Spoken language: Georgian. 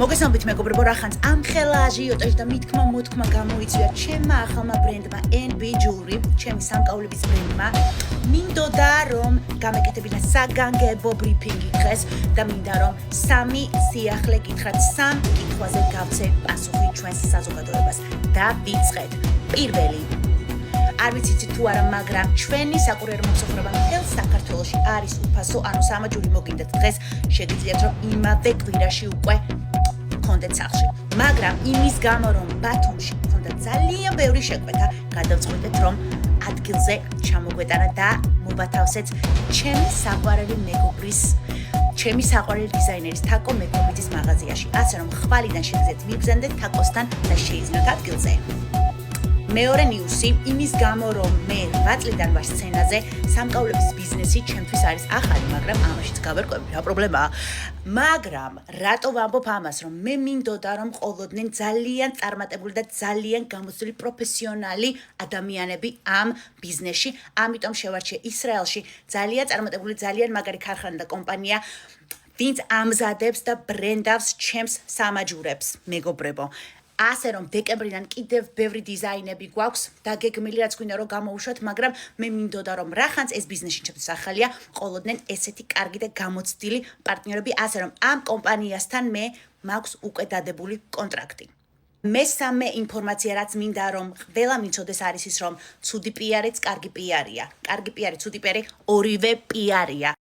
მოგესალმებით მეგობრებო, რახანს ამ ხელა აჟიოტაჟი და მითქმა მოთქმა გამოიწვია ჩემმა ახალმა ბრენდმა NB Jewelry, ჩემი სამკაულების ბრენდმა. მინდოდა რომ გამეკეთებინა საგანგებო ბრიფინგი დღეს და მინდა რომ სამი სიახლე კითხრათ, სამ კითხვაზე გავცეთ პასუხი ჩვენს საზოგადოებას და ვიწყეთ. პირველი, არ ვიცით თუ არა, მაგრამ ჩვენი საკურიერო მომსახურება მთელ საქართველოში არის უფასო, ანუ სამაჯური მოგინდათ დღეს, შეგიძლიათ რომ იმავე კვირაში უკვე გქონდეთ სახლში. მაგრამ იმის გამო რომ ბათუმში გქონდა ძალიან ბევრი შეკვეთა, გადავწყვიტეთ რომ ადგილზე ჩამოგვეტანა და მოვათავსეთ ჩემი საყვარელი მეგობრის, ჩემი საყვარელი დიზაინერის თაკო მეკობიძის მაღაზიაში. ასე რომ ხვალიდან შეგიძლიათ მიბრძანდეთ თაკოსთან და შეიძინოთ ადგილზე. მეორე ნიუსი, იმის გამო რომ მე 8 წლიდან ვარ სცენაზე, სამკაულების ბიზნესი ჩემთვის არის ახალი, მაგრამ ამაშიც გავერკვევი, რა პრობლემაა. მაგრამ რატო ვამბობ ამას, რომ მე მინდოდა რომ ყოლოდნენ ძალიან წარმატებული და ძალიან გამოცდილი პროფესიონალი ადამიანები ამ ბიზნესში, ამიტომ შევარჩიე ისრაელში ძალიან წარმატებული, ძალიან მაგარი ქარხანა და კომპანია, ვინც ამზადებს და ბრენდავს ჩემს სამაჯურებს, მეგობრებო. ასე რომ დეკემბრიდან კიდევ ბევრი დიზაინები გვაქვს და გეგმილი რაც გვინდა რომ გამოუშვათ, მაგრამ მე მინდოდა რომ რახანს ეს ბიზნესი ჩემთვის ახალია, ყოლოდნენ ესეთი კარგი და გამოცდილი პარტნიორები, ასე რომ ამ კომპანიასთან მე მაქვს უკვე დადებული კონტრაქტი. მესამე ინფორმაცია, რაც მინდა რომ ყველა მიცოდეს, არის ის, რომ ცუდი პიარიც კარგი პიარია. კარგი პიარი, ცუდი პიარი, ორივე პიარია.